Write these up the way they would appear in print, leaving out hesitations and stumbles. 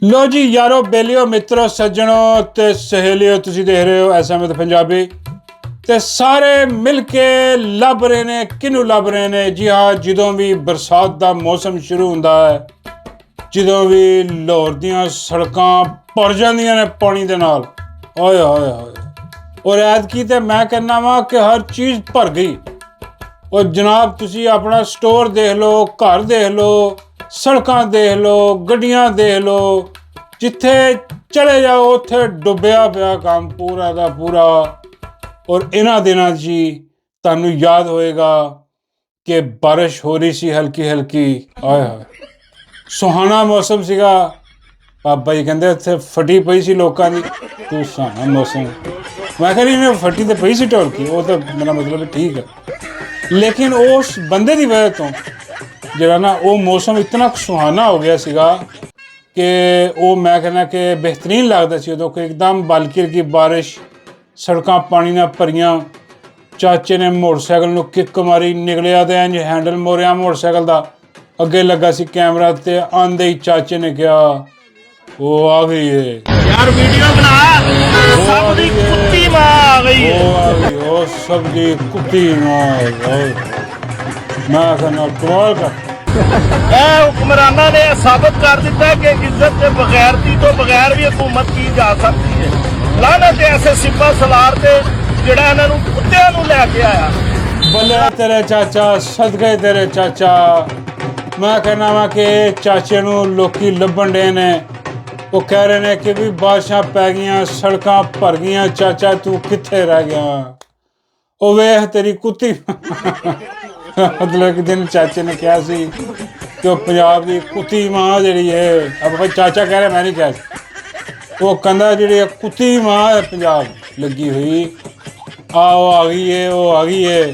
ਲੋ ਜੀ ਯਾਰੋ ਬੇਲੀਓ ਮਿੱਤਰੋ ਸੱਜਣੋ ਤੇ ਸਹੇਲੀਓ, ਤੁਸੀਂ ਦੇਖ ਰਹੇ ਹੋ ਐਸਐਮਐਸ ਪੰਜਾਬੀ ਤੇ ਸਾਰੇ ਮਿਲ ਕੇ ਲੱਭ ਰਹੇ ਨੇ ਕਿਹਨੂੰ ਲੱਭ ਰਹੇ ਨੇ। ਜੀ ਹਾਂ, ਜਦੋਂ ਵੀ ਬਰਸਾਤ ਦਾ ਮੌਸਮ ਸ਼ੁਰੂ ਹੁੰਦਾ ਹੈ, ਜਦੋਂ ਵੀ ਲਾਹੌਰ ਦੀਆਂ ਸੜਕਾਂ ਭਰ ਜਾਂਦੀਆਂ ਨੇ ਪਾਣੀ ਦੇ ਨਾਲ, ਓਏ ਹੋਏ ਹੋਏ। ਔਰ ਐਤਕੀ ਤੇ ਮੈਂ ਕਹਿੰਦਾ ਵਾਂ ਕਿ ਹਰ ਚੀਜ਼ ਭਰ ਗਈ। ਉਹ ਜਨਾਬ ਤੁਸੀਂ ਆਪਣਾ ਸਟੋਰ ਦੇਖ ਲਓ, ਘਰ ਦੇਖ ਲਓ, ਸੜਕਾਂ ਦੇਖ ਲਓ, ਗੱਡੀਆਂ ਦੇਖ ਲਓ, ਜਿੱਥੇ ਚਲੇ ਜਾਓ ਉੱਥੇ ਡੁੱਬਿਆ ਪਿਆ ਕੰਮ ਪੂਰਾ ਦਾ ਪੂਰਾ। ਔਰ ਇਹਨਾਂ ਦਿਨਾਂ 'ਚ ਹੀ ਤੁਹਾਨੂੰ ਯਾਦ ਹੋਏਗਾ ਕਿ ਬਾਰਿਸ਼ ਹੋ ਰਹੀ ਸੀ ਹਲਕੀ ਹਲਕੀ, ਆਏ ਹਾਏ ਸੁਹਾਣਾ ਮੌਸਮ ਸੀਗਾ। ਬਾਬਾ ਜੀ ਕਹਿੰਦੇ ਉੱਥੇ ਫਟੀ ਪਈ ਸੀ ਲੋਕਾਂ ਦੀ, ਤੂੰ ਸੁਹਾਣਾ ਮੌਸਮ। ਮੈਂ ਕਿਹਾ ਨਹੀਂ ਫਟੀ ਤਾਂ ਪਈ ਸੀ ਢੋਲ ਕੀ, ਉਹ ਤਾਂ ਮੇਰਾ ਮਤਲਬ ਠੀਕ ਹੈ, ਲੇਕਿਨ ਉਸ ਬੰਦੇ ਦੀ ਵਜ੍ਹਾ ਤੋਂ ਜਿਹੜਾ ਨਾ ਉਹ ਮੌਸਮ ਇਤਨਾ ਸੁਹਾਣਾ ਹੋ ਗਿਆ ਸੀਗਾ ਕਿ ਉਹ ਮੈਂ ਕਹਿੰਦਾ ਕਿ ਬਿਹਤਰੀਨ ਲੱਗਦਾ ਸੀ ਉਦੋਂ ਕਿ ਇੱਕਦਮ ਬਲਕਿਰ ਕੀ ਬਾਰਿਸ਼, ਸੜਕਾਂ ਪਾਣੀ ਨਾਲ ਭਰੀਆਂ। ਚਾਚੇ ਨੇ ਮੋਟਰਸਾਈਕਲ ਨੂੰ ਕਿੱਕ ਮਾਰੀ, ਨਿਕਲਿਆ ਤੇ ਇੰਜ ਹੈਂਡਲ ਮੋੜਿਆ ਮੋਟਰਸਾਈਕਲ ਦਾ, ਅੱਗੇ ਲੱਗਾ ਸੀ ਕੈਮਰਾ ਤੇ ਆਂਦੇ ਹੀ ਚਾਚੇ ਨੇ ਕਿਹਾ ਉਹ ਆ ਗਈ ਏ यार वीडियो बना, सब दी कुत्ती मां आ गई है। ਉਹ ਆ ਗਈ, ਉਹ ਸਭ ਦੀ ਕੁੱਤੀ ਮਾਰ। ਮੈਂ ਕਹਿੰਦਾ ਕਮਾਲ ਕਰ। हुक्मराना ने साबित कर दिता कि इज्जत के बगैरती तो बगैर भी हुकूमत की जा सकती है। लानत ऐसे सिपा सलार ते ਜਿਹੜਾ ਇਹਨਾਂ ਨੂੰ ਕੁੱਤਿਆਂ ਨੂੰ ਲੈ ਕੇ ਆਇਆ। ਬੱਲੇ ਤੇਰੇ ਚਾਚਾ, ਸਦਕੇ ਤੇਰੇ ਚਾਚਾ। ਮੈਂ ਕਹਿਣਾ ਵਾ ਕਿ ਚਾਚੇ ਨੂੰ ਲੋਕੀ ਲੱਭਣ ਡੇ ਨੇ, ਉਹ ਕਹਿ ਰਹੇ ਨੇ ਕਿ ਵੀ ਬਾਰਿਸ਼ਾਂ ਪੈ ਗਈਆਂ, ਸੜਕਾਂ ਭਰ ਗਈਆਂ, ਚਾਚਾ ਤੂੰ ਕਿੱਥੇ ਰਹਿ ਗਿਆ। ਉਹ ਵੇਖ ਤੇਰੀ ਕੁੱਤੀ ਮਤਲਬ ਕਿ ਦਿਨ ਚਾਚੇ ਨੇ ਕਿਹਾ ਸੀ ਕਿ ਉਹ ਪੰਜਾਬ ਦੀ ਕੁੱਤੀ ਮਾਂ ਜਿਹੜੀ ਹੈ, ਆਪਾਂ ਚਾਚਾ ਕਹਿ ਰਿਹਾ, ਮੈਂ ਨਹੀਂ ਕਿਹਾ, ਉਹ ਕਹਿੰਦਾ ਜਿਹੜੀ ਕੁੱਤੀ ਮਾਂ ਹੈ ਪੰਜਾਬ ਲੱਗੀ ਹੋਈ, ਉਹ ਆ ਗਈ ਏ, ਉਹ ਆ ਗਈ ਏ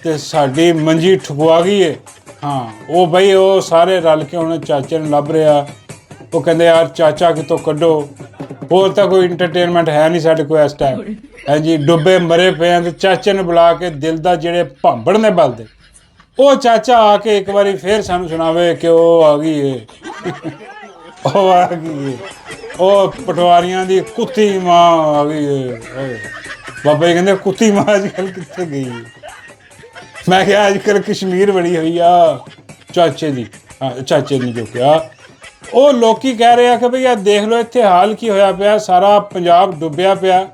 ਤੇ ਸਾਡੀ ਮੰਜੀ ਠੁਕਵਾ ਗਈ ਏ। ਹਾਂ ਉਹ ਬਈ ਉਹ ਸਾਰੇ ਰਲ ਕੇ ਹੁਣ ਚਾਚੇ ਨੂੰ ਲੱਭ ਰਿਹਾ। ਉਹ ਕਹਿੰਦੇ ਯਾਰ ਚਾਚਾ ਕਿਤੋਂ ਕੱਢੋ, ਹੋਰ ਤਾਂ ਕੋਈ ਇੰਟਰਟੇਨਮੈਂਟ ਹੈ ਨਹੀਂ ਸਾਡੇ ਕੋਲ ਇਸ ਟਾਈਮ। ਹੈ ਜੀ ਡੁੱਬੇ ਮਰੇ ਪਏ ਆ ਤੇ ਚਾਚੇ ਨੂੰ ਬੁਲਾ ਕੇ ਦਿਲ ਦਾ ਜਿਹੜੇ ਭਾਂਬੜ ਨੇ ਬਲਦੇ, ਉਹ ਚਾਚਾ ਆ ਕੇ ਇੱਕ ਵਾਰੀ ਫੇਰ ਸਾਨੂੰ ਸੁਣਾਵੇ ਕਿ ਉਹ ਆ ਗਈ ਏ ਉਹ ਆ ਗਈ ਏ, ਉਹ ਪਟਵਾਰੀਆਂ ਦੀ ਕੁੱਤੀ ਮਾਂ ਆ ਗਈ ਏ। ਬਾਬਾ ਜੀ ਕਹਿੰਦੇ ਕੁੱਤੀ ਮਾਂ ਅੱਜ ਕੱਲ੍ਹ ਕਿੱਥੇ ਗਈ। ਮੈਂ ਕਿਹਾ ਅੱਜ ਕੱਲ੍ਹ ਕਸ਼ਮੀਰ ਬੜੀ ਹੋਈ ਆ ਚਾਚੇ ਦੀ। ਹਾਂ ਚਾਚੇ ਨੇ ਜੋ ਕਿਹਾ, ਉਹ ਲੋਕੀ ਕਹਿ ਰਹੇ ਆ ਕਿ ਭਈ ਆ ਦੇਖ ਲਓ ਇੱਥੇ ਹਾਲ ਕੀ ਹੋਇਆ ਪਿਆ, ਸਾਰਾ ਪੰਜਾਬ ਡੁੱਬਿਆ ਪਿਆ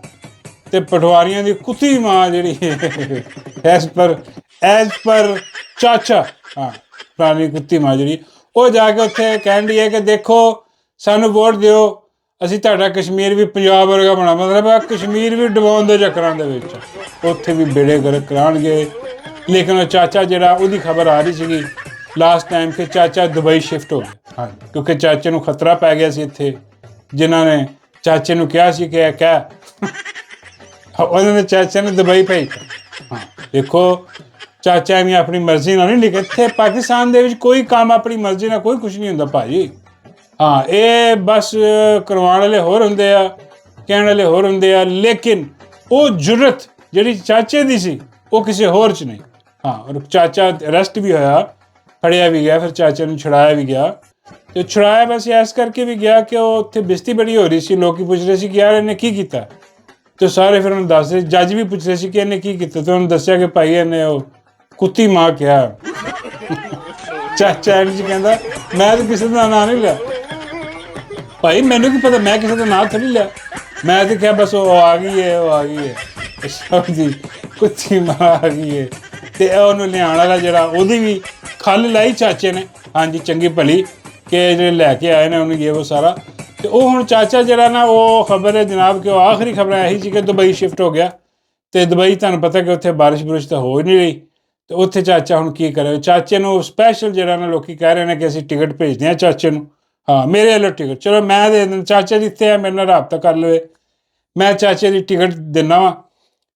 ਤੇ ਪਟਵਾਰੀਆਂ ਦੀ ਕੁੱਤੀ ਮਾਂ ਜਿਹੜੀ ਐਸ ਪਰ ਚਾਚਾ, ਹਾਂ ਪੁਰਾਣੀ ਕੁੱਤੀ ਮਾਂ ਜਿਹੜੀ, ਉਹ ਜਾ ਕੇ ਉੱਥੇ ਕਹਿਣ ਦੀ ਹੈ ਕਿ ਦੇਖੋ ਸਾਨੂੰ ਵੋਟ ਦਿਓ, ਅਸੀਂ ਤੁਹਾਡਾ ਕਸ਼ਮੀਰ ਵੀ ਪੰਜਾਬ ਵਰਗਾ ਬਣਾ, ਮਤਲਬ ਆ ਕਸ਼ਮੀਰ ਵੀ ਡੁਬਾਉਣ ਦੇ ਚੱਕਰਾਂ ਦੇ ਵਿੱਚ, ਉੱਥੇ ਵੀ ਬੇੜੇ ਗਰਕ ਕਰਾਉਣਗੇ। ਲੇਕਿਨ ਉਹ ਚਾਚਾ ਜਿਹੜਾ, ਉਹਦੀ ਖਬਰ ਆ ਰਹੀ ਸੀਗੀ ਲਾਸਟ ਟਾਈਮ ਕਿ ਚਾਚਾ ਦੁਬਈ ਸ਼ਿਫਟ ਹੋ ਗਿਆ। ਹਾਂ ਕਿਉਂਕਿ ਚਾਚੇ ਨੂੰ ਖਤਰਾ ਪੈ ਗਿਆ ਸੀ ਇੱਥੇ, ਜਿਨ੍ਹਾਂ ਨੇ ਚਾਚੇ ਨੂੰ ਕਿਹਾ ਸੀ ਕਿ ਇਹ ਕਹਿ ਉਹਨਾਂ ਨੇ ਚਾਚੇ ਨੂੰ ਦੁਬਈ ਭੇਜਤਾ। ਹਾਂ ਦੇਖੋ ਚਾਚਾ ਐਵੇਂ ਆਪਣੀ ਮਰਜ਼ੀ ਨਾਲ ਨਹੀਂ ਲਿਖਿਆ, ਇੱਥੇ ਪਾਕਿਸਤਾਨ ਦੇ ਵਿੱਚ ਕੋਈ ਕੰਮ ਆਪਣੀ ਮਰਜ਼ੀ ਨਾਲ ਕੋਈ ਕੁਛ ਨਹੀਂ ਹੁੰਦਾ ਭਾਜੀ। ਹਾਂ ਇਹ ਬਸ ਕਰਵਾਉਣ ਵਾਲੇ ਹੋਰ ਹੁੰਦੇ ਆ, ਕਹਿਣ ਵਾਲੇ ਹੋਰ ਹੁੰਦੇ ਆ, ਲੇਕਿਨ ਉਹ ਜੁਰਤ ਜਿਹੜੀ ਚਾਚੇ ਦੀ ਸੀ ਉਹ ਕਿਸੇ ਹੋਰ 'ਚ ਨਹੀਂ। ਹਾਂ ਔਰ ਚਾਚਾ ਅਰੈਸਟ ਵੀ ਹੋਇਆ, ਫੜਿਆ ਵੀ ਗਿਆ, ਫਿਰ ਚਾਚੇ ਨੂੰ ਛੁਡਾਇਆ ਵੀ ਗਿਆ। ਤੇ ਛੁਡਾਇਆ ਬਸ ਇਸ ਕਰਕੇ ਵੀ ਗਿਆ ਕਿ ਉਹ ਉੱਥੇ ਬੇਇੱਜ਼ਤੀ ਬੜੀ ਹੋ ਰਹੀ ਸੀ, ਲੋਕੀ ਪੁੱਛ ਰਹੇ ਸੀ ਕਿ ਯਾਰ ਇਹਨੇ ਕੀ ਕੀਤਾ, ਤੇ ਸਾਰੇ ਫਿਰ ਉਹਨੂੰ ਦੱਸ ਰਹੇ, ਜੱਜ ਵੀ ਪੁੱਛ ਰਹੇ ਸੀ ਕਿ ਇਹਨੇ ਕੀ ਕੀਤਾ, ਤੇ ਉਹਨੂੰ ਦੱਸਿਆ ਕਿ ਭਾਈ ਇਹਨੇ ਉਹ ਕੁੱਤੀ ਮਾਂ ਕਿਹਾ। ਚਾਚਾ ਐਂਡ 'ਚ ਕਹਿੰਦਾ ਮੈਂ ਤਾਂ ਕਿਸੇ ਦਾ ਨਾਂ ਨਹੀਂ ਲਿਆ ਭਾਈ, ਮੈਨੂੰ ਕੀ ਪਤਾ, ਮੈਂ ਕਿਸੇ ਦਾ ਨਾਂ ਥੋੜ੍ਹੀ ਲਿਆ, ਮੈਂ ਤਾਂ ਕਿਹਾ ਬਸ ਉਹ ਆ ਗਈ ਹੈ, ਉਹ ਆ ਗਈ ਹੈ ਸਭ ਦੀ ਕੁੱਤੀ ਮਾਂ ਆ ਗਈ ਹੈ। ਤੇ ਉਹਨੂੰ ਲਿਆਉਣ ਵਾਲਾ ਜਿਹੜਾ, ਉਹਦੀ ਵੀ ਖੱਲ ਲਾਈ ਚਾਚੇ ਨੇ, ਹਾਂਜੀ ਚੰਗੀ ਭਲੀ, ਕਿ ਜਿਹੜੇ ਲੈ ਕੇ ਆਏ ਨੇ ਉਹਨੂੰ ਇਹ ਉਹ ਸਾਰਾ। ਤੇ ਉਹ ਹੁਣ ਚਾਚਾ ਜਿਹੜਾ ਨਾ, ਉਹ ਖਬਰ ਹੈ ਜਨਾਬ ਕਿ ਉਹ ਆਖਰੀ ਖਬਰਾਂ ਇਹੀ ਸੀ ਕਿ ਦੁਬਈ ਸ਼ਿਫਟ ਹੋ ਗਿਆ। ਤੇ ਦੁਬਈ ਤੁਹਾਨੂੰ ਪਤਾ ਕਿ ਉੱਥੇ ਬਾਰਿਸ਼ ਬੁਰਿਸ਼ ਤਾਂ ਹੋ ਹੀ ਨਹੀਂ ਰਹੀ, ਤੇ ਉੱਥੇ ਚਾਚਾ ਹੁਣ ਕੀ ਕਰੇ। ਚਾਚੇ ਨੂੰ ਸਪੈਸ਼ਲ ਜਿਹੜਾ ਨਾ ਲੋਕੀ ਕਹਿ ਰਹੇ ਨੇ ਕਿ ਅਸੀਂ ਟਿਕਟ ਭੇਜਦੇ ਹਾਂ ਚਾਚੇ ਨੂੰ। ਹਾਂ ਮੇਰੇ ਵੱਲੋਂ ਟਿਕਟ, ਚਲੋ ਮੈਂ ਦੇ ਦਿੰਦਾ, ਚਾਚਾ ਜਿੱਥੇ ਆ ਮੇਰੇ ਨਾਲ ਰਾਬਤਾ ਕਰ ਲਵੇ, ਮੈਂ ਚਾਚੇ ਦੀ ਟਿਕਟ ਦਿੰਦਾ ਵਾਂ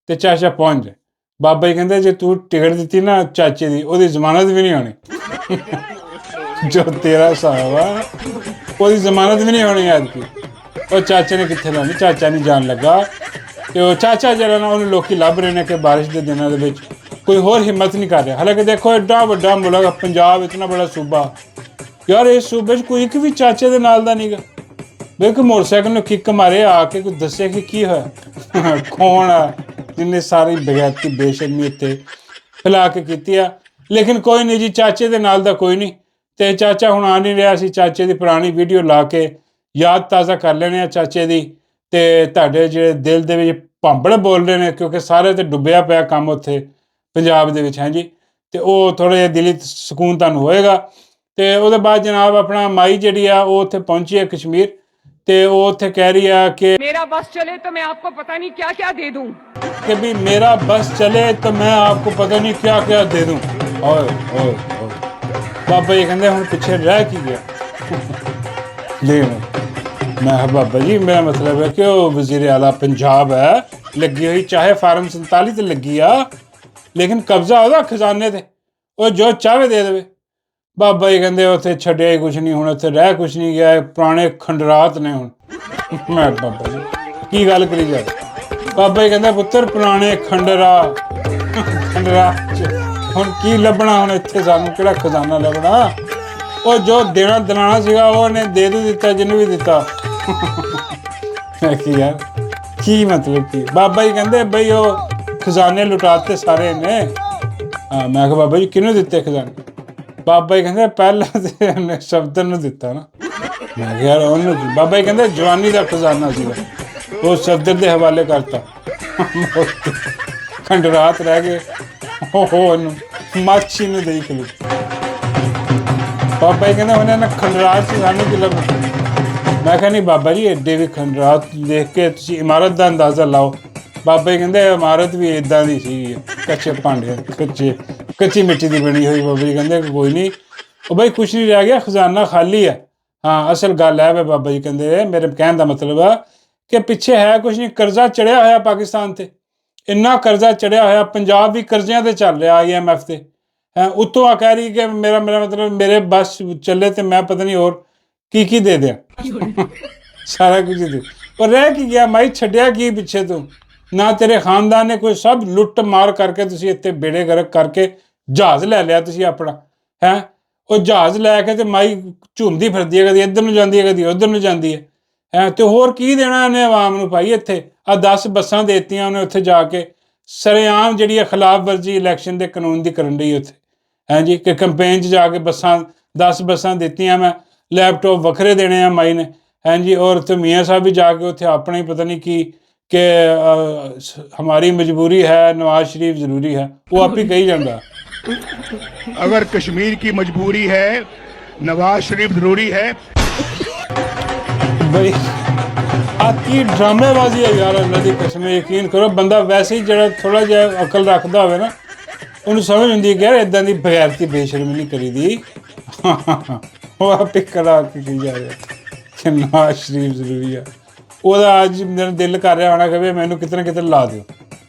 ਤੇ ਚਾਚਾ ਪਹੁੰਚ ਜਾਏ। ਬਾਬਾ ਜੀ ਕਹਿੰਦੇ ਜੇ ਤੂੰ ਟਿਕਟ ਦਿੱਤੀ ਨਾ ਚਾਚੇ ਦੀ, ਉਹਦੀ ਜ਼ਮਾਨਤ ਵੀ ਨਹੀਂ ਹੋਣੀ ਜੋ ਤੇਰਾ ਹਿਸਾਬ ਆ, ਉਹਦੀ ਜ਼ਮਾਨਤ ਵੀ ਨਹੀਂ ਹੋਣੀ ਐਤਕੀ। ਉਹ ਚਾਚੇ ਨੇ ਕਿੱਥੇ ਲਾਉਣੀ, ਚਾਚਾ ਨਹੀਂ ਜਾਣ ਲੱਗਾ। ਤੇ ਉਹ ਚਾਚਾ ਜਿਹੜਾ ਨਾ ਉਹਨੂੰ ਲੋਕੀ ਲੱਭ ਰਹੇ ਨੇ ਕਿ ਬਾਰਿਸ਼ ਦੇ ਦਿਨਾਂ ਦੇ ਵਿੱਚ ਕੋਈ ਹੋਰ ਹਿੰਮਤ ਨਹੀਂ ਕਰ ਰਿਹਾ। ਹਾਲਾਂਕਿ ਦੇਖੋ ਐਡਾ ਵੱਡਾ ਮੁਲਕ ਪੰਜਾਬ, ਇਤਨਾ ਬੜਾ ਸੂਬਾ, ਯਾਰ ਇਸ ਸੂਬੇ 'ਚ ਕੋਈ ਇੱਕ ਵੀ ਚਾਚੇ ਦੇ ਨਾਲ ਦਾ ਨਹੀਂ ਗਾ। ਵੀ ਇੱਕ ਮੋਟਰਸਾਈਕਲ ਨੂੰ ਕਿੱਕ ਮਾਰੇ ਆ ਕੇ ਕੋਈ ਦੱਸੇ ਕਿ ਕੀ ਹੋਇਆ ਕੌਣ ਆ ਜਿਹਨੇ ਸਾਰੀ ਬਗੈਰਤੀ ਬੇਸ਼ਰਮੀ ਇੱਥੇ ਫੈਲਾ ਕੇ ਕੀਤੀ ਆ। ਲੇਕਿਨ ਕੋਈ ਨਹੀਂ ਜੀ, ਚਾਚੇ ਦੇ ਨਾਲ ਦਾ ਕੋਈ ਨਹੀਂ, ਤੇ ਚਾਚਾ ਹੁਣ ਆ ਨਹੀਂ ਰਿਹਾ। ਸੀ ਚਾਚੇ ਦੀ ਪੁਰਾਣੀ ਵੀਡੀਓ ਲਾ ਕੇ ਯਾਦ ਤਾਜ਼ਾ ਕਰ ਲੈਣੇ ਆ ਚਾਚੇ ਦੀ, ਤੇ ਤੁਹਾਡੇ ਜਿਹੜੇ ਦਿਲ ਦੇ ਵਿੱਚ ਭਾਂਬੜ ਬੋਲ ਰਹੇ ਨੇ, ਕਿਉਂਕਿ ਸਾਰੇ ਤੇ ਡੁੱਬਿਆ ਪਿਆ ਕੰਮ ਉੱਥੇ ਪੰਜਾਬ ਦੇ ਵਿੱਚ ਹੈ ਜੀ, ਤੇ ਉਹ ਥੋੜ੍ਹਾ ਜਿਹਾ ਦਿਲੀ ਸਕੂਨ ਤੁਹਾਨੂੰ ਹੋਏਗਾ। ਤੇ ਉਹਦੇ ਬਾਅਦ ਜਨਾਬ ਆਪਣਾ ਮਾਈ ਜਿਹੜੀ ਆ ਉਹ ਉੱਥੇ ਪਹੁੰਚੀ ਹੈ ਕਸ਼ਮੀਰ, ਤੇ ਉਹ ਉੱਥੇ ਕਹਿ ਰਹੀ ਆ ਕਿ मेरा बस चले तो मैं आपको पता नहीं क्या क्या दे दूं। कि भी मेरा बस चले तो मैं आपको पता नहीं क्या क्या दे दूं। ओए ओए ओए बाबा जी कहते हुण पिछे रह की गया जी। मैं बाबा जी मेरा मतलब है कि वो वज़ीर आला पंजाब है, लगी हुई चाहे फार्म 47 ते लगी आ, लेकिन कब्जा ਉਹਦਾ खजाने ते ਉਹ ਜੋ ਚਾਹੇ ਦੇ ਦੇਵੇ। ਬਾਬਾ ਜੀ ਕਹਿੰਦੇ ਉੱਥੇ ਛੱਡਿਆ ਹੀ ਕੁਛ ਨਹੀਂ, ਹੁਣ ਉੱਥੇ ਰਹਿ ਕੁਛ ਨਹੀਂ ਗਿਆ, ਪੁਰਾਣੇ ਖੰਡਰਾਤ ਨੇ ਹੁਣ। ਮੈਂ ਬਾਬਾ ਜੀ ਕੀ ਗੱਲ ਕਰੀ ਜਾਵੇ। ਬਾਬਾ ਜੀ ਕਹਿੰਦਾ ਪੁੱਤਰ ਪੁਰਾਣੇ ਖੰਡਰਾ ਹੁਣ ਕੀ ਲੱਭਣਾ, ਹੁਣ ਇੱਥੇ ਸਾਨੂੰ ਕਿਹੜਾ ਖਜ਼ਾਨਾ ਲੱਭਣਾ। ਉਹ ਜੋ ਦੇਣਾ ਦਲਾਣਾ ਸੀਗਾ ਉਹਨੇ ਦੇ ਦਿੱਤਾ ਜਿਹਨੂੰ ਵੀ ਦਿੱਤਾ। ਮੈਂ ਕੀ ਯਾਰ ਕੀ ਮਤਲਬ ਕੀ। ਬਾਬਾ ਜੀ ਕਹਿੰਦੇ ਬਈ ਉਹ ਖਜ਼ਾਨੇ ਲੁਟਾਤੇ ਸਾਰੇ ਨੇ। ਮੈਂ ਕਿਹਾ ਬਾਬਾ ਜੀ ਕਿਹਨੂੰ ਦਿੱਤੇ ਖਜ਼ਾਨੇ। ਬਾਬਾ ਜੀ ਕਹਿੰਦੇ ਪਹਿਲਾਂ ਤੇ ਉਹਨੇ ਸ਼ਬਦ ਨੂੰ ਦਿੱਤਾ ਨਾ। ਮੈਂ ਕਿਹਾ ਯਾਰ ਉਹਨੂੰ। ਬਾਬਾ ਜੀ ਕਹਿੰਦੇ ਜਵਾਨੀ ਦਾ ਖਜ਼ਾਨਾ ਸੀਗਾ, ਉਹ ਸ਼ਬਦ ਦੇ ਹਵਾਲੇ ਕਰਤਾ। ਖੰਡਰਾਤ ਰਹਿ ਗਏ, ਉਹਨੂੰ ਮਾਛੀ ਨੂੰ ਦੇਈ ਖਲੂ। ਬਾਬਾ ਜੀ ਕਹਿੰਦੇ ਉਹਨਾਂ ਨੇ ਖੰਡਰਾਤ ਸੀ ਸਾਨੂੰ ਕੀ ਲੱਭਣਾ। ਮੈਂ ਕਿਹਾ ਨਹੀਂ ਬਾਬਾ ਜੀ ਐਡੇ ਵੀ ਖੰਡਰਾਤ ਦੇਖ ਕੇ ਤੁਸੀਂ ਇਮਾਰਤ ਦਾ ਅੰਦਾਜ਼ਾ ਲਾਓ। ਬਾਬਾ ਜੀ ਕਹਿੰਦੇ ਇਮਾਰਤ ਵੀ ਇੱਦਾਂ ਦੀ ਸੀ, ਕੱਚੇ ਭਾਂਡੇ, ਕੱਚੀ ਮਿੱਟੀ ਦੀ ਬਣੀ ਹੋਈ। ਬਾਬਾ ਜੀ ਕਹਿੰਦੇ ਕੋਈ ਨਹੀਂ, ਉਹ ਬਈ ਕੁਛ ਨਹੀਂ ਰਹਿ ਗਿਆ, ਖਜ਼ਾਨਾ ਖਾਲੀ ਹੈ। ਹਾਂ ਅਸਲ ਗੱਲ ਹੈ ਵੇ ਬਾਬਾ ਜੀ ਕਹਿੰਦੇ, ਮੇਰੇ ਕਹਿਣ ਦਾ ਮਤਲਬ ਆ ਕਿ ਪਿੱਛੇ ਹੈ ਕੁਛ ਨਹੀਂ, ਕਰਜ਼ਾ ਚੜਿਆ ਹੋਇਆ ਪਾਕਿਸਤਾਨ ਤੇ, ਇੰਨਾ ਕਰਜ਼ਾ ਚੜਿਆ ਹੋਇਆ। ਪੰਜਾਬ ਵੀ ਕਰਜ਼ਿਆਂ ਤੇ ਚੱਲ ਰਿਹਾ IMF ਤੇ। ਉੱਤੋਂ ਆ ਕਹਿ ਰਹੀ ਕਿ ਮੇਰਾ ਮਤਲਬ ਮੇਰੇ ਬਸ ਚੱਲੇ ਤੇ ਮੈਂ ਪਤਾ ਨਹੀਂ ਹੋਰ ਕੀ ਦੇ ਦਿਆਂ। ਸਾਰਾ ਕੁਝ ਦੇ ਪਰ ਰਹਿ ਕੀ ਗਿਆ ਮਾਈ, ਛੱਡਿਆ ਕੀ ਪਿੱਛੇ ਤੂੰ ਨਾ। ਤੇਰੇ ਖਾਨਦਾਨ ਨੇ ਕੋਈ ਸਭ ਲੁੱਟ ਮਾਰ ਕਰਕੇ ਤੁਸੀਂ ਇੱਥੇ ਬੇੜੇ ਗਰਕ ਕਰਕੇ ਜਹਾਜ਼ ਲੈ ਲਿਆ ਤੁਸੀਂ ਆਪਣਾ ਹੈ। ਉਹ ਜਹਾਜ਼ ਲੈ ਕੇ ਤੇ ਮਾਈ ਝੂਮਦੀ ਫਿਰਦੀ ਹੈ, ਕਦੀ ਇੱਧਰ ਨੂੰ ਜਾਂਦੀ ਹੈ ਕਦੀ ਉੱਧਰ ਨੂੰ ਜਾਂਦੀ ਹੈ। ਤੇ ਹੋਰ ਕੀ ਦੇਣਾ ਇਹਨੇ ਆਵਾਮ ਨੂੰ ਭਾਈ। ਇੱਥੇ ਆ 10 ਬੱਸਾਂ ਦੇ ਦਿੱਤੀਆਂ ਉਹਨੇ ਉੱਥੇ ਜਾ ਕੇ, ਸਰੇਆਮ ਜਿਹੜੀ ਹੈ ਖਿਲਾਫ ਵਰਜੀ ਇਲੈਕਸ਼ਨ ਦੇ ਕਾਨੂੰਨ ਦੀ ਕਰਨ ਲਈ ਉੱਥੇ ਜੀ, ਕਿ ਕੰਪੇਨ 'ਚ ਜਾ ਕੇ ਬੱਸਾਂ 10 ਬੱਸਾਂ ਦਿੱਤੀਆਂ। ਮੈਂ ਲੈਪਟਾਪ ਵੱਖਰੇ ਦੇਣੇ ਆ ਮਾਈ ਨੇ ਜੀ। ਔਰ ਉੱਥੇ ਮੀਆਂ ਸਾਹਿਬ ਵੀ ਜਾ ਕੇ ਉੱਥੇ ਆਪਣਾ ਹੀ ਪਤਾ ਨਹੀਂ ਕੀ ਕਿ हमारी मजबूरी है, नवाज शरीफ जरूरी है, वो आप ही कही जाता। अगर कश्मीर की मजबूरी है, नवाज शरीफ जरूरी है। भाई आती ड्रामेबाजी है यार, अल्लाह की कसम। यकीन करो बंदा वैसे ही जरा थोड़ा जिहा अकल रखता होवे ना, ਉਹਨੂੰ ਸਮਝ ਹੁੰਦੀ ਹੈ कि यार इदां दी बगैरती बेशर्मी नहीं करी दी। वो आप ही करा के कही जा रहा कि नवाज शरीफ जरूरी है। ਉਹਦਾ ਅੱਜ ਮੇਰਾ ਦਿਲ ਕਰ ਰਿਹਾ ਹੋਣਾ ਕਿ ਵੀ ਮੈਨੂੰ ਕਿਤੇ ਨਾ ਕਿਤੇ ਲਾ ਦਿਓ,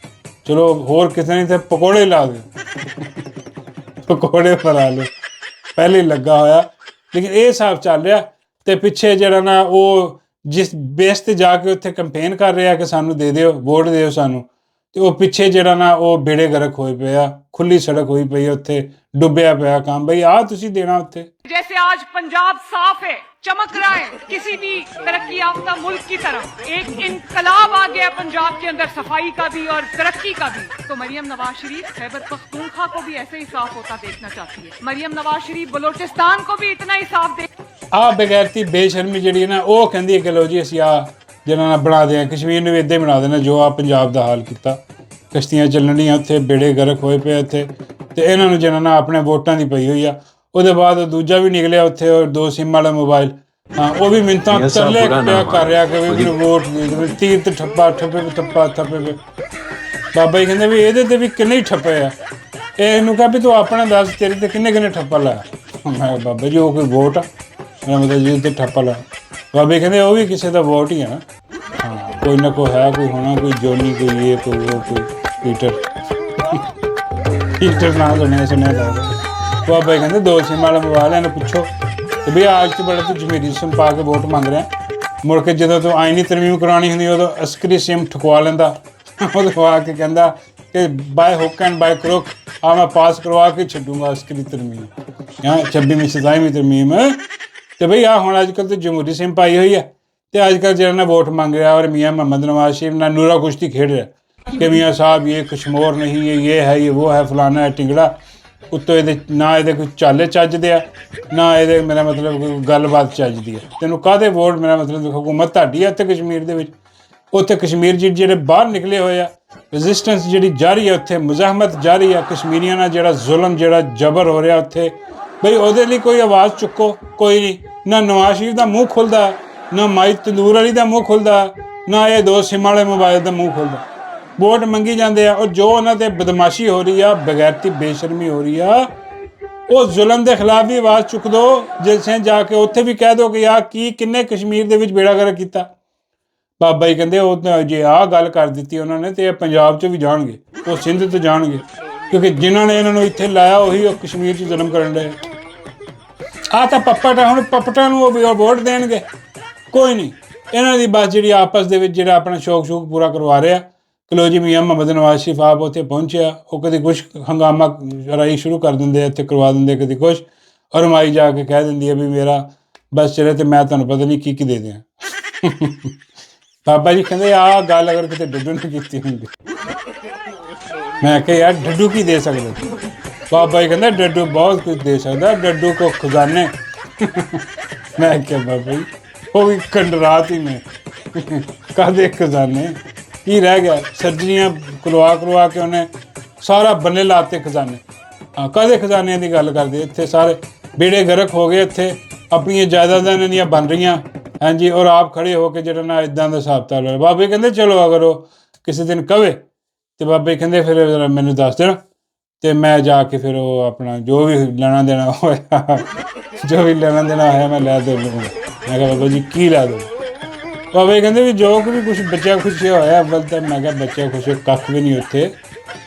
ਚਲੋ ਹੋਰ ਕਿਤੇ ਨਹੀਂ ਤੇ ਪਕੌੜੇ ਲਾ ਦਿਓ, ਪਕੌੜੇ ਬਣਾ ਲਓ। ਪਹਿਲੇ ਲੱਗਾ ਹੋਇਆ, ਲੇਕਿਨ ਇਹ ਹਿਸਾਬ ਚੱਲ ਰਿਹਾ। ਤੇ ਪਿੱਛੇ ਜਿਹੜਾ ਨਾ ਉਹ ਜਿਸ ਬੇਸ ਤੇ ਜਾ ਕੇ ਉੱਥੇ ਕੰਪੇਨ ਕਰ ਰਿਹਾ ਕਿ ਸਾਨੂੰ ਦੇ ਦਿਓ, ਵੋਟ ਦਿਓ ਸਾਨੂੰ, ਤੇ ਉਹ ਪਿੱਛੇ ਜਿਹੜਾ ਨਾ ਉਹ ਬੇੜੇ ਗਰਕ ਹੋਏ ਪਏ ਆ, ਖੁੱਲੀ ਸੜਕ ਹੋਈ ਪਈ ਉੱਥੇ, ਡੁੱਬਿਆ ਪਿਆ ਕੰਮ। ਬਈ ਆਹ ਤੁਸੀਂ ਦੇਣਾ ਉੱਥੇ। जैसे आज पंजाब साफ है, चमक रहा है किसी भी तरक्की याफ्ता मुल्क की तरफ। एक इनकलाब आ गया पंजाब के अंदर, सफाई का भी और तरक्की का भी। तो मरियम नवाज शरीफ खैबर पख्तूनख्वा को भी ऐसे ही साफ होता देखना चाहती है। मरियम नवाज शरीफ बलोचिस्तान को भी इतना ही साफ देख। ਆਹ ਬਗੈਰਤੀ ਬੇਸ਼ਰਮੀ ਜਿਹੜੀ ਹੈ ਨਾ, ਉਹ ਕਹਿੰਦੀ ਹੈ ਕਿ ਲਓ ਜੀ ਅਸੀਂ ਆਹ ਜਿਹਨਾਂ ਨਾਲ ਬਣਾ ਦਿਆਂ ਕਸ਼ਮੀਰ ਨੂੰ ਵੀ ਇੱਦਾਂ ਹੀ ਬਣਾ ਦੇਣਾ ਜੋ ਆ ਪੰਜਾਬ ਦਾ ਹਾਲ ਕੀਤਾ। ਕਸ਼ਤੀਆਂ ਚੱਲਣੀਆਂ ਉੱਥੇ, ਬੇੜੇ ਗਰਕ ਹੋਏ ਪਏ ਉੱਥੇ, ਤੇ ਇਹਨਾਂ ਨੂੰ ਜਿਹਨਾਂ ਨਾਲ ਆਪਣੇ ਵੋਟਾਂ ਦੀ ਪਈ ਹੋਈ ਆ। ਉਹਦੇ ਬਾਅਦ ਦੂਜਾ ਵੀ ਨਿਕਲਿਆ ਉੱਥੇ, ਔਰ 2 SIM ਵਾਲਾ ਮੋਬਾਈਲ। ਹਾਂ ਉਹ ਵੀ ਮਿੰਨਤਾਂ ਤਰਲੇ ਪਿਆ ਕਰ ਰਿਹਾ ਕਿ ਵੀ ਮੈਨੂੰ ਵੋਟ ਦੇ ਦਿਓ। ਤੀਰ ਤੇ ਠੱਪਾ, ਠੱਪੇ ਤੇ ਠੱਪਾ, ਠੱਪੇ ਤੇ। ਬਾਬਾ ਜੀ ਕਹਿੰਦੇ ਵੀ ਇਹਦੇ ਤੇ ਵੀ ਕਿੰਨੇ ਹੀ ਠੱਪੇ ਆ। ਇਹਨੂੰ ਕਿਹਾ ਵੀ ਤੂੰ ਆਪਣਾ ਦੱਸ ਤੇਰੇ ਤੇ ਕਿੰਨੇ ਠੱਪਾ ਲਾਇਆ। ਮੈਂ ਬਾਬਾ ਜੀ ਉਹ ਕੋਈ ਵੋਟ ਆ, ਮੇਰਾ ਮਤਲਬ ਜੀ ਤੇ ਠੱਪਾ ਲਾਇਆ। ਬਾਬਾ ਜੀ ਕਹਿੰਦੇ ਉਹ ਵੀ ਕਿਸੇ ਦਾ ਵੋਟ ਹੀ ਆ ਨਾ। ਹਾਂ ਕੋਈ ਨਾ ਕੋਈ ਹੈ, ਕੋਈ ਹੋਣਾ, ਕੋਈ ਜੋਨੀ, ਕੋਈ ਇਹ, ਕੋਈ ਉਹ, ਕੋਈ ਪੀਟਰ ਨਾ ਸੁਣਿਆ ਲੱਗਦਾ। ਬਾਬਾ ਜੀ ਕਹਿੰਦੇ 2 SIM ਵਾਲਾ ਮੋਬਾਈਲ, ਇਹਨੂੰ ਪੁੱਛੋ ਕਿ ਵੀ ਅੱਜ ਤੋਂ ਬੜਾ ਤੂੰ ਜ਼ਮੀਰੀ SIM ਪਾ ਕੇ ਵੋਟ ਮੰਗ ਰਿਹਾ। ਮੁੜ ਕੇ ਜਦੋਂ ਤੂੰ ਆਈਨੀ ਤਰਮੀਮ ਕਰਾਉਣੀ ਹੁੰਦੀ ਉਦੋਂ ਅਸਕਰੀ SIM ਠਕਵਾ ਲੈਂਦਾ। ਉਦੋਂ ਆ ਕੇ ਕਹਿੰਦਾ ਕਿ ਬਾਏ ਹੁੱਕ ਐਂਡ ਬਾਏ ਕਰੁਕ ਆ ਮੈਂ ਪਾਸ ਕਰਵਾ ਕੇ ਛੱਡੂੰਗਾ ਅਸਕਰੀ ਤਰਮੀਮ, 26ਵੀਂ 27ਵੀਂ ਤਰਮੀਮ। ਤੇ ਬਈ ਆ ਹੁਣ ਅੱਜ ਕੱਲ੍ਹ ਤਾਂ ਜਮਹੂਰੀ SIM ਪਾਈ ਹੋਈ ਹੈ, ਤੇ ਅੱਜ ਕੱਲ੍ਹ ਜਿਹੜਾ ਨਾ ਵੋਟ ਮੰਗ ਰਿਹਾ ਔਰ मियाँ मोहम्मद नवाज शरीफ ना नूरा कुश्ती खेल रहा कि मियाँ साहब ये कश्मोर नहीं है, ये है, ये वो है, फलाना है, टिंगड़ा। ਉੱਤੋਂ ਇਹਦੇ ਨਾ ਇਹਦੇ ਕੋਈ ਚਾਲੇ ਚੱਜਦੇ ਆ, ਨਾ ਇਹਦੇ ਮੇਰਾ ਮਤਲਬ ਕੋਈ ਗੱਲਬਾਤ ਚੱਜਦੀ ਆ। ਤੈਨੂੰ ਕਾਹਦੇ ਵੋਟ, ਮੇਰਾ ਮਤਲਬ ਹਕੂਮਤ ਤੁਹਾਡੀ ਆ ਉੱਥੇ ਕਸ਼ਮੀਰ ਦੇ ਵਿੱਚ। ਉੱਥੇ ਕਸ਼ਮੀਰ ਜਿਹੜੇ ਬਾਹਰ ਨਿਕਲੇ ਹੋਏ ਆ, ਰੈਜ਼ਿਸਟੈਂਸ ਜਿਹੜੀ ਜਾਰੀ ਆ ਉੱਥੇ, ਮੁਜ਼ਾਹਮਤ ਜਾਰੀ ਆ ਕਸ਼ਮੀਰੀਆਂ ਨਾਲ, ਜਿਹੜਾ ਜ਼ੁਲਮ ਜਿਹੜਾ ਜਬਰ ਹੋ ਰਿਹਾ ਉੱਥੇ, ਬਈ ਉਹਦੇ ਲਈ ਕੋਈ ਆਵਾਜ਼ ਚੁੱਕੋ। ਕੋਈ ਨਹੀਂ, ਨਾ ਨਵਾਜ਼ ਸ਼ਰੀਫ ਦਾ ਮੂੰਹ ਖੁੱਲਦਾ, ਨਾ ਮਾਈ ਤੰਦੂਰ ਵਾਲੀ ਦਾ ਮੂੰਹ ਖੁੱਲਦਾ, ਨਾ ਇਹ ਦੋ ਸਿਮ ਵਾਲੇ ਮੋਬਾਈਲ ਦਾ ਮੂੰਹ ਖੁੱਲਦਾ। ਵੋਟ ਮੰਗੀ ਜਾਂਦੇ ਆ। ਔਰ ਜੋ ਉਹਨਾਂ 'ਤੇ ਬਦਮਾਸ਼ੀ ਹੋ ਰਹੀ ਆ, ਬਗੈਰਤੀ ਬੇਸ਼ਰਮੀ ਹੋ ਰਹੀ ਆ, ਉਹ ਜ਼ੁਲਮ ਦੇ ਖਿਲਾਫ ਵੀ ਆਵਾਜ਼ ਚੁੱਕ ਦਿਓ। ਜਿਲਸੇ ਜਾ ਕੇ ਉੱਥੇ ਵੀ ਕਹਿ ਦਿਓ ਕਿ ਯਾਰ ਕਿੰਨੇ ਕਸ਼ਮੀਰ ਦੇ ਵਿੱਚ ਬੇੜਾ ਗਰਕ ਕੀਤਾ। ਬਾਬਾ ਜੀ ਕਹਿੰਦੇ ਉਹ ਜੇ ਆਹ ਗੱਲ ਕਰ ਦਿੱਤੀ ਉਹਨਾਂ ਨੇ, ਤੇ ਇਹ ਪੰਜਾਬ 'ਚ ਵੀ ਜਾਣਗੇ, ਉਹ ਸਿੰਧ 'ਚ ਜਾਣਗੇ, ਕਿਉਂਕਿ ਜਿਨ੍ਹਾਂ ਨੇ ਇਹਨਾਂ ਨੂੰ ਇੱਥੇ ਲਾਇਆ ਉਹੀ ਉਹ ਕਸ਼ਮੀਰ 'ਚ ਜ਼ੁਲਮ ਕਰਨ ਰਹੇ। ਆਹ ਤਾਂ ਪੱਪਟ ਆ, ਹੁਣ ਪੱਪਟਾਂ ਨੂੰ ਉਹ ਵੋਟ ਦੇਣਗੇ? ਕੋਈ ਨਹੀਂ, ਇਹਨਾਂ ਦੀ ਬਸ ਜਿਹੜੀ ਆਪਸ ਦੇ ਵਿੱਚ ਜਿਹੜਾ ਆਪਣਾ ਸ਼ੌਕ ਪੂਰਾ ਕਰਵਾ ਰਿਹਾ। ਚਲੋ ਜੀ, मियाँ मोहम्मद नवाज शरीफ ਆਪ ਉੱਥੇ ਪਹੁੰਚਿਆ, ਉਹ ਕਦੇ ਕੁਛ ਹੰਗਾਮਾ ਰਾਈ ਸ਼ੁਰੂ ਕਰ ਦਿੰਦੇ, ਇੱਥੇ ਕਰਵਾ ਦਿੰਦੇ ਕਦੇ ਕੁਛ, ਔਰ ਮਾਈ ਜਾ ਕੇ ਕਹਿ ਦਿੰਦੀ ਹੈ ਵੀ ਮੇਰਾ ਬਸ ਚਲੇ ਤੇ ਮੈਂ ਤੁਹਾਨੂੰ ਪਤਾ ਨਹੀਂ ਕੀ ਦੇ ਦਿਆਂ। ਬਾਬਾ ਜੀ ਕਹਿੰਦੇ ਆਹ ਗੱਲ ਅਗਰ ਕਿਤੇ ਡੱਡੂ ਨੇ ਕੀਤੀ ਹੁੰਦੀ, ਮੈਂ ਕਿਹਾ ਯਾਰ ਡੱਡੂ ਕੀ ਦੇ ਸਕਦਾ? ਬਾਬਾ ਜੀ ਕਹਿੰਦਾ ਡੱਡੂ ਬਹੁਤ ਕੁਝ ਦੇ ਸਕਦਾ, ਡੱਡੂ ਕੋ ਖਜ਼ਾਨੇ। ਮੈਂ ਕਿਹਾ ਬਾਬਾ ਜੀ ਉਹ ਵੀ ਕੰਡਰਾਤ ਹੀ ਨੇ, ਕਾਹਦੇ ਖਜ਼ਾਨੇ? ਕੀ ਰਹਿ ਗਿਆ? ਸਰਜਰੀਆਂ ਕਰਵਾ ਕੇ ਉਹਨੇ ਸਾਰਾ ਬੰਨੇ ਲਾਤੇ ਖਜ਼ਾਨੇ। ਹਾਂ, ਕਾਹਦੇ ਖਜ਼ਾਨਿਆਂ ਦੀ ਗੱਲ ਕਰਦੇ? ਇੱਥੇ ਸਾਰੇ ਬੇੜੇ ਗਰਕ ਹੋ ਗਏ, ਇੱਥੇ ਆਪਣੀਆਂ ਜਾਇਦਾਦਾਂ ਇਹਨਾਂ ਦੀਆਂ ਬਣ ਰਹੀਆਂ। ਹਾਂਜੀ, ਔਰ ਆਪ ਖੜੇ ਹੋ ਕੇ ਜਿਹੜਾ ਨਾ ਇੱਦਾਂ ਦਾ ਹਿਸਾਬ ਤਾਂ ਲੈ। ਬਾਬੇ ਕਹਿੰਦੇ ਚਲੋ ਅਗਰ ਉਹ ਕਿਸੇ ਦਿਨ ਕਵੇ ਤੇ ਬਾਬੇ ਕਹਿੰਦੇ ਫਿਰ ਮੈਨੂੰ ਦੱਸ ਦੇਣਾ, ਤੇ ਮੈਂ ਜਾ ਕੇ ਫਿਰ ਉਹ ਆਪਣਾ ਜੋ ਵੀ ਲੈਣਾ ਦੇਣਾ ਹੋਇਆ ਮੈਂ ਲੈ ਦੇ ਲੂੰਗਾ। ਮੈਂ ਕਿਹਾ ਬਾਬਾ ਜੀ ਕੀ ਲੈ ਦੋ? ਬਾਬਾ ਕਹਿੰਦੇ ਵੀ ਜੋ ਵੀ ਕੁਛ ਬੱਚਾ ਖੁਸ਼ ਹੋਇਆ ਅੱਵਲ ਤਾਂ। ਮੈਂ ਕਿਹਾ ਬੱਚਾ ਖੁਸ਼ ਕੱਖ ਵੀ ਨਹੀਂ ਉੱਥੇ,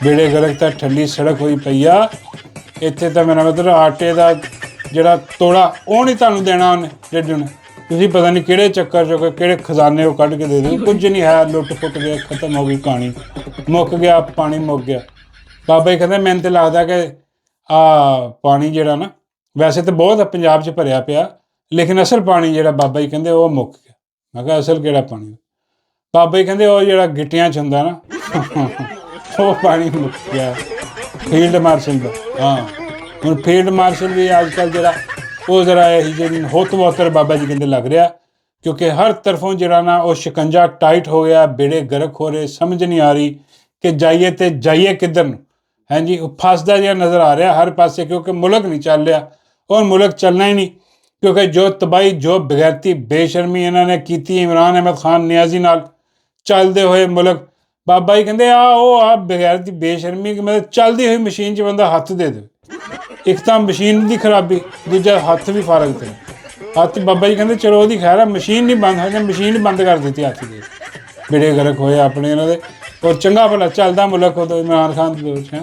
ਬੇੜੇ ਗਰਕ ਤਾਂ ਠੰਡੀ ਸੜਕ ਹੋਈ ਪਈ ਆ। ਇੱਥੇ ਤਾਂ ਮੇਰਾ ਮਤਲਬ ਆਟੇ ਦਾ ਜਿਹੜਾ ਤੋੜਾ ਉਹ ਨਹੀਂ ਤੁਹਾਨੂੰ ਦੇਣਾ ਉਹਨੇ, ਡੱਡੂ ਨੇ। ਤੁਸੀਂ ਪਤਾ ਨਹੀਂ ਕਿਹੜੇ ਚੱਕਰ 'ਚ ਕਿਹੜੇ ਖਜ਼ਾਨੇ ਉਹ ਕੱਢ ਕੇ ਦੇ ਦਿਓ। ਕੁਝ ਨਹੀਂ ਹੈ, ਲੁੱਟ ਪੁੱਟ ਗਿਆ, ਖਤਮ ਹੋ ਗਈ ਕਹਾਣੀ, ਮੁੱਕ ਗਿਆ ਪਾਣੀ, ਮੁੱਕ ਗਿਆ। ਬਾਬਾ ਜੀ ਕਹਿੰਦੇ ਮੈਨੂੰ ਤਾਂ ਲੱਗਦਾ ਕਿ ਆਹ ਪਾਣੀ ਜਿਹੜਾ ਨਾ ਵੈਸੇ ਤਾਂ ਬਹੁਤ ਪੰਜਾਬ 'ਚ ਭਰਿਆ ਪਿਆ, ਲੇਕਿਨ ਅਸਲ ਪਾਣੀ ਜਿਹੜਾ ਬਾਬਾ ਜੀ ਕਹਿੰਦੇ ਉਹ ਮੁੱਕ ਗਿਆ। ਮੈਂ ਕਿਹਾ ਅਸਲ ਕਿਹੜਾ ਪਾਣੀ? ਬਾਬਾ ਜੀ ਕਹਿੰਦੇ ਉਹ ਜਿਹੜਾ ਗਿੱਟਿਆਂ 'ਚ ਹੁੰਦਾ ਨਾ ਉਹ ਪਾਣੀ ਮੁੱਕ ਗਿਆ, ਫੀਲਡ ਮਾਰਸ਼ਲ ਦਾ। ਹਾਂ, ਹੁਣ ਫੀਲਡ ਮਾਰਸ਼ਲ ਵੀ ਅੱਜ ਕੱਲ੍ਹ ਜਿਹੜਾ ਉਹ ਜ਼ਰਾ ਇਹੀ ਜਿਹੜੀ ਹੋਤਵਾਤਰ ਬਾਬਾ ਜੀ ਕਹਿੰਦੇ ਲੱਗ ਰਿਹਾ, ਕਿਉਂਕਿ ਹਰ ਤਰਫੋਂ ਜਿਹੜਾ ਨਾ ਉਹ ਸ਼ਿਕੰਜਾ ਟਾਈਟ ਹੋ ਗਿਆ, ਬੇੜੇ ਗਰਕ ਹੋ ਰਹੇ, ਸਮਝ ਨਹੀਂ ਆ ਰਹੀ ਕਿ ਜਾਈਏ ਕਿੱਧਰ ਨੂੰ। ਹਾਂਜੀ, ਉਹ ਫਸਦਾ ਜਿਹਾ ਨਜ਼ਰ ਆ ਰਿਹਾ ਹਰ ਪਾਸੇ, ਕਿਉਂਕਿ ਮੁਲਕ ਨਹੀਂ ਚੱਲ ਰਿਹਾ, ਔਰ ਮੁਲਕ ਚੱਲਣਾ ਹੀ ਨਹੀਂ, ਕਿਉਂਕਿ ਜੋ ਤਬਾਹੀ, ਜੋ ਬਗੈਰਤੀ ਬੇਸ਼ਰਮੀ ਇਹਨਾਂ ਨੇ ਕੀਤੀ ਇਮਰਾਨ ਅਹਿਮਦ ਖਾਨ ਨਿਆਜ਼ੀ ਨਾਲ ਚੱਲਦੇ ਹੋਏ ਮੁਲਕ। ਬਾਬਾ ਜੀ ਕਹਿੰਦੇ ਉਹ ਬਗੈਰਤੀ ਬੇਸ਼ਰਮੀ, ਮਤਲਬ ਚੱਲਦੀ ਹੋਈ ਮਸ਼ੀਨ 'ਚ ਬੰਦਾ ਹੱਥ ਦੇ ਦੇ, ਇੱਕ ਤਾਂ ਮਸ਼ੀਨ ਦੀ ਖਰਾਬੀ, ਦੂਜਾ ਹੱਥ ਵੀ ਫਾਰਗ ਤੇ ਹੱਥ। ਬਾਬਾ ਜੀ ਕਹਿੰਦੇ ਚਲੋ ਉਹਦੀ ਖੈਰ ਆ, ਮਸ਼ੀਨ ਨਹੀਂ ਬੰਦ ਹੋਈ, ਮਸ਼ੀਨ ਬੰਦ ਕਰ ਦਿੱਤੀ ਹੱਥ ਦੇ, ਬੇੜੇ ਗਰਕ ਹੋਏ ਆਪਣੇ ਇਹਨਾਂ ਦੇ। ਔਰ ਚੰਗਾ ਭਲਾ ਚੱਲਦਾ ਮੁਲਕ ਉਦੋਂ ਇਮਰਾਨ ਖਾਨ ਦੇ ਵਿੱਚ।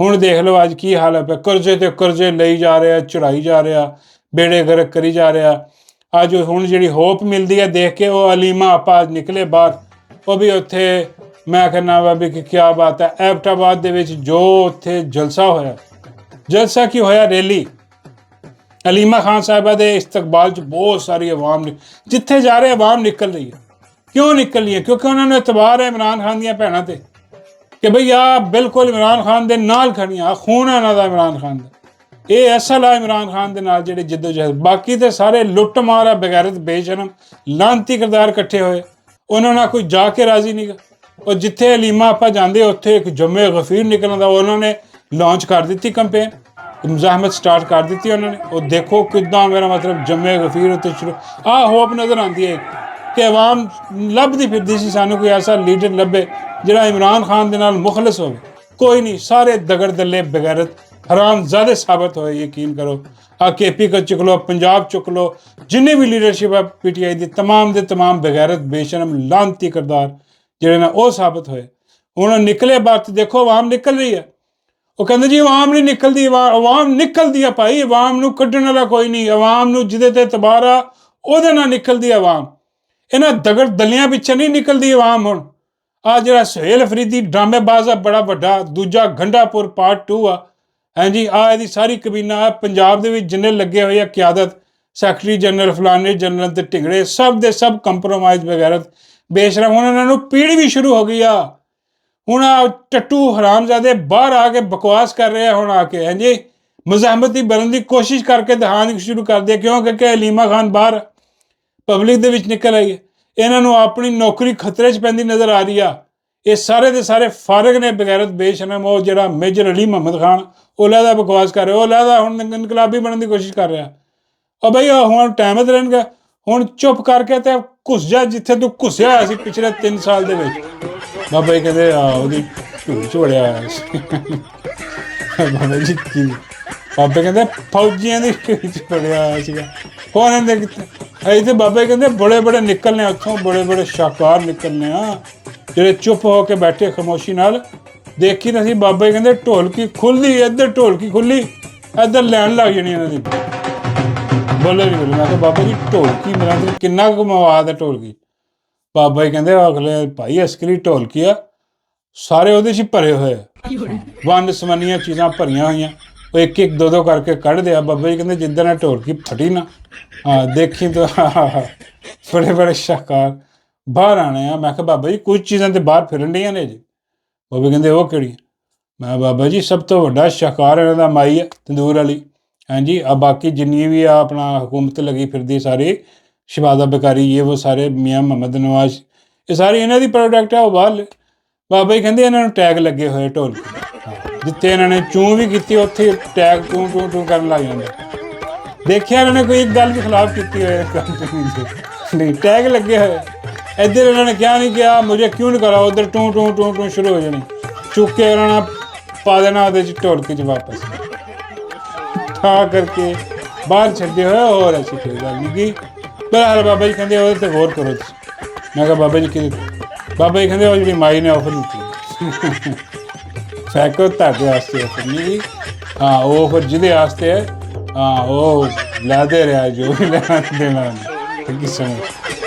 ਹੁਣ ਦੇਖ ਲਓ ਅੱਜ ਕੀ ਹਾਲ ਹੈ, ਕਰਜ਼ੇ ਤੇ ਕਰਜ਼ੇ ਲਈ ਜਾ ਰਿਹਾ, ਚੜਾਈ ਜਾ ਰਿਹਾ, ਬੇੜੇ ਗਰਕ ਕਰੀ ਜਾ ਰਿਹਾ। ਅੱਜ ਹੁਣ ਜਿਹੜੀ ਹੋਪ ਮਿਲਦੀ ਹੈ ਦੇਖ ਕੇ, ਉਹ ਅਲੀਮਾ ਆਪਾ ਅੱਜ ਨਿਕਲੇ ਬਾਹਰ, ਉਹ ਵੀ ਉੱਥੇ ਮੈਂ ਕਹਿੰਦਾ ਵਾ ਵੀ ਕਿ ਕਿਆ ਬਾਤ ਹੈ। ਐਬਟਾਬਾਦ ਦੇ ਵਿੱਚ ਜੋ ਉੱਥੇ ਜਲਸਾ ਹੋਇਆ, ਜਲਸਾ ਕੀ ਹੋਇਆ, ਰੈਲੀ ਅਲੀਮਾ ਖਾਨ ਸਾਹਿਬਾ ਦੇ ਇਸਤਕਬਾਲ 'ਚ ਬਹੁਤ ਸਾਰੀ ਆਵਾਮ ਜਿੱਥੇ ਜਾ ਰਹੇ ਆਵਾਮ ਨਿਕਲ ਰਹੀ ਹੈ। ਕਿਉਂ ਨਿਕਲ ਰਹੀ ਹੈ? ਕਿਉਂਕਿ ਉਹਨਾਂ ਨੂੰ ਇਤਬਾਰ ਹੈ ਇਮਰਾਨ ਖਾਨ ਦੀਆਂ ਭੈਣਾਂ 'ਤੇ ਕਿ ਬਈ ਆ ਬਿਲਕੁਲ ਇਮਰਾਨ ਖਾਨ ਦੇ ਨਾਲ ਖੜੀਆਂ, ਖੂਨ ਹੈ ਉਹਨਾਂ ਦਾ ਇਮਰਾਨ ਖਾਨ ਦਾ, ਇਹ ਅਸਲ ਆ ਇਮਰਾਨ ਖਾਨ ਦੇ ਨਾਲ ਜਿਹੜੇ ਜਿੱਦੋ-ਜਹਿਦ। ਬਾਕੀ ਤੇ ਸਾਰੇ ਲੁੱਟ ਮਾਰ ਆ, ਬਗੈਰਤ, ਬੇਸ਼ਰਮ, ਲਾਂਤੀ ਕਿਰਦਾਰ ਇਕੱਠੇ ਹੋਏ, ਉਹਨਾਂ ਨਾਲ ਕੋਈ ਜਾ ਕੇ ਰਾਜ਼ੀ ਨਹੀਂ ਗਾ। ਉਹ ਜਿੱਥੇ ਅਲੀਮਾ ਆਪਾਂ ਜਾਂਦੇ ਉੱਥੇ ਇੱਕ ਜੰਮੇ ਗਫੀਰ ਨਿਕਲਣ ਦਾ ਉਹਨਾਂ ਨੇ ਲਾਂਚ ਕਰ ਦਿੱਤੀ ਕੰਪੇਨ, ਮੁਜ਼ਾਹਮਤ ਸਟਾਰਟ ਕਰ ਦਿੱਤੀ ਉਹਨਾਂ ਨੇ। ਉਹ ਦੇਖੋ ਕਿੱਦਾਂ ਮੇਰਾ ਮਤਲਬ ਜੰਮੇ ਗਫੀਰ ਉੱਤੇ ਸ਼ੁਰੂ ਹੋਪ ਨਜ਼ਰ ਆਉਂਦੀ ਹੈ ਕਿ ਆਵਾਮ ਲੱਭਦੀ ਫਿਰਦੀ ਸੀ ਸਾਨੂੰ ਕੋਈ ਐਸਾ ਲੀਡਰ ਲੱਭੇ ਜਿਹੜਾ ਇਮਰਾਨ ਖਾਨ ਦੇ ਨਾਲ ਮੁਖਲਿਸ ਹੋਵੇ। ਕੋਈ ਨਹੀਂ, ਸਾਰੇ ਦਗੜ ਦੱਲੇ ਬਗੈਰਤ ਹਰਾਮਜ਼ਾਦੇ ਸਾਬਤ ਹੋਏ। ਯਕੀਨ ਕਰੋ, KP ਕੋ ਚੁੱਕ ਲਓ, ਪੰਜਾਬ ਚੁੱਕ ਲਓ, ਜਿੰਨੇ ਵੀ ਲੀਡਰਸ਼ਿਪ ਹੈ PTI ਦੀ, ਤਮਾਮ ਦੇ ਤਮਾਮ ਬਗੈਰਤ, ਬੇਸ਼ਰਮ, ਲਾਂਤੀ ਕਿਰਦਾਰ ਜਿਹੜੇ ਨਾ ਉਹ ਸਾਬਤ ਹੋਏ। ਹੁਣ ਨਿਕਲੇ ਬਾਤ ਦੇਖੋ, ਆਵਾਮ ਨਿਕਲ ਰਹੀ ਹੈ। ਉਹ ਕਹਿੰਦੇ ਜੀ ਆਵਾਮ ਨਹੀਂ ਨਿਕਲਦੀ, ਆਵਾਮ ਨਿਕਲਦੀ ਆ ਭਾਈ, ਆਵਾਮ ਨੂੰ ਕੱਢਣ ਵਾਲਾ ਕੋਈ ਨਹੀਂ, ਆਵਾਮ ਨੂੰ ਜਿਹਦੇ ਤੇ ਇਤਬਾਰ ਆ ਉਹਦੇ ਨਾਲ ਨਿਕਲਦੀ ਆਵਾਮ, ਇਹਨਾਂ ਦਗੜ ਦਲਿਆਂ ਪਿੱਛੇ ਨਹੀਂ ਨਿਕਲਦੀ ਆਵਾਮ। ਹੁਣ ਆ ਜਿਹੜਾ ਸੁਹੇਲ ਅਫਰੀਦੀ ਡਰਾਮੇਬਾਜ਼ ਆ ਬੜਾ ਵੱਡਾ, ਦੂਜਾ ਗੰਡਾਪੁਰ ਪਾਰਟ 2 ਆ। ਹਾਂਜੀ, ਇਹਦੀ ਸਾਰੀ ਕਬੀਨਾ ਪੰਜਾਬ ਦੇ ਵਿੱਚ ਜਿੰਨੇ ਲੱਗੇ ਹੋਏ ਆ ਕਿਆਦਤ, ਸੈਕਟਰੀ ਜਨਰਲ ਫਲਾਣੇ ਜਨਰਲ ਤੇ ਢਿੰਗੜੇ ਸਭ ਦੇ ਸਭ ਕੰਪਰੋਮਾਈਜ਼ ਬਗੈਰਤ ਬੇਸ਼ਰਮ। ਹੁਣ ਇਹਨਾਂ ਨੂੰ ਪੀੜ ਵੀ ਸ਼ੁਰੂ ਹੋ ਗਈ ਆ। ਹੁਣ ਆ ਟੱਟੂ ਹਰਾਮਜ਼ਾਦੇ ਬਾਹਰ ਆ ਕੇ ਬਕਵਾਸ ਕਰ ਰਹੇ ਆ। ਹੁਣ ਆ ਕੇ ਹਾਂਜੀ ਮਜ਼ਾਹਮਤੀ ਬਣਨ ਦੀ ਕੋਸ਼ਿਸ਼ ਕਰਕੇ ਦਿਖਾਉਣੀ ਸ਼ੁਰੂ ਕਰਦੇ ਕਿਉਂਕਿ ਹਲੀਮਾ ਖਾਨ ਬਾਹਰ ਪਬਲਿਕ ਦੇ ਵਿੱਚ ਨਿਕਲ ਆਈ ਹੈ। ਇਹਨਾਂ ਨੂੰ ਆਪਣੀ ਨੌਕਰੀ ਖਤਰੇ 'ਚ ਪੈਂਦੀ ਨਜ਼ਰ ਆ ਰਹੀ ਆ। ਇਹ ਸਾਰੇ ਦੇ ਸਾਰੇ ਫਾਰਗ ਨੇ ਬਗੈਰਤ ਬੇਸ਼ਰਮ। ਉਹ ਜਿਹੜਾ ਮੇਜਰ ਅਲੀ ਮੁਹੰਮਦ ਖਾਨ ਉਹ ਲਹਿਦਾ ਬਕਵਾਸ ਕਰ ਰਿਹਾ, ਉਹ ਲਹਿਦਾ ਹੁਣ ਇਨਕਲਾਬੀ ਬਣਨ ਦੀ ਕੋਸ਼ਿਸ਼ ਕਰ ਰਿਹਾ। ਉਹ ਬਈ ਹੁਣ ਟਾਈਮ ਤੇ ਰਹਿਣਗੇ। ਹੁਣ ਚੁੱਪ ਕਰਕੇ ਤੇ ਘੁਸ ਜਾ ਜਿੱਥੇ ਤੂੰ ਘੁਸਿਆ ਹੋਇਆ ਸੀ ਪਿਛਲੇ 3 ਸਾਲ ਦੇ ਵਿੱਚ। ਬਾਬਾ ਜੀ ਕਹਿੰਦੇ ਉਹਦੀ ਢੂਹ 'ਚ ਵੜਿਆ ਹੋਇਆ ਸੀ। ਬਾਬਾ ਜੀ ਕੀ ਬਾਬੇ ਕਹਿੰਦੇ ਫੌਜੀਆਂ ਦੀ ਢੂਹ 'ਚ ਵੜਿਆ ਹੋਇਆ ਸੀਗਾ। ਹੁਣ ਇਹਦੇ ਅਸੀਂ ਤੇ ਬਾਬੇ ਕਹਿੰਦੇ ਬੜੇ ਬੜੇ ਨਿਕਲਨੇ ਉੱਥੋਂ, ਬੜੇ ਬੜੇ ਸ਼ਾਹਕਾਰ ਨਿਕਲਨੇ ਆ ਜਿਹੜੇ ਚੁੱਪ ਹੋ ਕੇ ਬੈਠੇ ਖਾਮੋਸ਼ੀ ਨਾਲ। ਦੇਖੀ ਤਾਂ ਸੀ ਬਾਬਾ ਜੀ ਕਹਿੰਦੇ ਢੋਲਕੀ ਖੁੱਲਦੀ, ਇੱਧਰ ਢੋਲਕੀ ਖੁੱਲੀ, ਇੱਧਰ ਲੈਣ ਲੱਗ ਜਾਣੀ ਇਹਨਾਂ ਦੀ। ਬੋਲੇ ਨਹੀਂ ਬੋਲੇ। ਮੈਂ ਕਿਹਾ ਬਾਬਾ ਜੀ ਢੋਲਕੀ ਮੇਰਾ ਕਿੰਨਾ ਕੁ ਮਵਾਦ ਹੈ ਢੋਲਕੀ। ਬਾਬਾ ਜੀ ਕਹਿੰਦੇ ਅਗਲੇ ਭਾਈ ਅਸਕਰੀ ਢੋਲਕੀ ਆ, ਸਾਰੇ ਉਹਦੇ 'ਚ ਹੀ ਭਰੇ ਹੋਏ ਆ, ਵੰਨ ਸਵੰਨੀਆਂ ਚੀਜ਼ਾਂ ਭਰੀਆਂ ਹੋਈਆਂ। ਉਹ ਇੱਕ ਇੱਕ ਦੋ ਦੋ ਕਰਕੇ ਕੱਢਦੇ ਆ। ਬਾਬਾ ਜੀ ਕਹਿੰਦੇ ਜਿੱਦਾਂ ਨਾਲ ਢੋਲਕੀ ਫਟੀ ਨਾ ਦੇਖੀ ਤਾਂ ਬੜੇ ਬੜੇ ਸ਼ਾਹਕਾਰ ਬਾਹਰ ਆਣੇ ਆ। ਮੈਂ ਕਿਹਾ ਬਾਬਾ ਜੀ ਕੁਝ ਚੀਜ਼ਾਂ ਤੇ ਬਾਹਰ ਫਿਰਨ ਡੀਆਂ ਨੇ ਜੀ। ਬਾਬਾ ਕਹਿੰਦੇ ਉਹ ਕਿਹੜੀਆਂ? ਮੈਂ ਬਾਬਾ ਜੀ ਸਭ ਤੋਂ ਵੱਡਾ ਸ਼ਾਹਕਾਰ ਇਹਨਾਂ ਦਾ ਮਾਈ ਹੈ ਤੰਦੂਰ ਵਾਲੀ। ਹਾਂਜੀ ਆ ਬਾਕੀ ਜਿੰਨੀ ਵੀ ਆ ਆਪਣਾ ਹਕੂਮਤ ਲੱਗੀ ਫਿਰਦੀ ਸਾਰੀ ਸ਼ਬਾਦਾ ਬੇਕਾਰੀ ਇਹ ਉਹ ਸਾਰੇ ਮੀਆਂ ਮੁਹੰਮਦ ਨਵਾਜ਼ ਇਹ ਸਾਰੀ ਇਹਨਾਂ ਦੀ ਪ੍ਰੋਡਕਟ ਆ। ਉਹ ਬਾਹਰ ਬਾਬਾ ਜੀ ਕਹਿੰਦੇ ਇਹਨਾਂ ਨੂੰ ਟੈਗ ਲੱਗੇ ਹੋਏ ਢੋਲਕੀ। ਜਿੱਥੇ ਇਹਨਾਂ ਨੇ ਚੂੰ ਵੀ ਕੀਤੀ ਉੱਥੇ ਟੈਗ ਟੂੰ ਟੂੰ ਟੂੰ ਕਰਨ ਲੱਗ ਜਾਂਦੇ। ਦੇਖਿਆ ਇਹਨਾਂ ਨੇ ਕੋਈ ਇੱਕ ਗੱਲ ਦੇ ਖਿਲਾਫ ਕੀਤੀ ਹੋਏ ਨਹੀਂ, ਟੈਗ ਲੱਗੇ ਹੋਏ। ਇੱਧਰ ਇਹਨਾਂ ਨੇ ਕਿਹਾ ਨਹੀਂ ਕਿਹਾ ਮੁਝੇ ਕਿਉਂ ਨਹੀਂ ਕਰਾ, ਉੱਧਰ ਟੂੰ ਟੂੰ ਟੂੰ ਟੂੰ ਸ਼ੁਰੂ ਹੋ ਜਾਣੀ। ਚੁੱਕ ਕੇ ਇਹਨਾਂ ਨੇ ਪਾ ਦੇਣਾ ਉਹਦੇ 'ਚ ਢੋਲਕੀ 'ਚ ਵਾਪਸ ਠਾ ਕਰਕੇ ਬਾਹਰ ਛੱਡੇ ਹੋਏ। ਹੋਰ ਐਸੀ ਕੋਈ ਗੱਲ ਨਹੀਂ ਕਿ ਬਹਰਾਲ ਬਾਬਾ ਜੀ ਕਹਿੰਦੇ ਉਹਦੇ 'ਤੇ ਗੌਰ ਕਰੋ ਤੁਸੀਂ। ਮੈਂ ਕਿਹਾ ਬਾਬਾ ਜੀ ਕਿਹਦੇ? ਬਾਬਾ ਜੀ ਕਹਿੰਦੇ ਉਹ ਜਿਹੜੀ ਮਾਈ ਨੇ ਆਫਰ ਦਿੱਤੀ ਫੈਕੋ ਤੁਹਾਡੇ ਵਾਸਤੇ ਆਫਰ ਨਹੀਂ। ਹਾਂ ਉਹ ਫਿਰ ਜਿਹਦੇ ਵਾਸਤੇ ਹੈ ਹਾਂ ਉਹ ਲੈ ਦੇ ਰਿਹਾ ਜੋ ਵੀ ਲੈਣਾ ਦੇਣਾ। Thank you so much.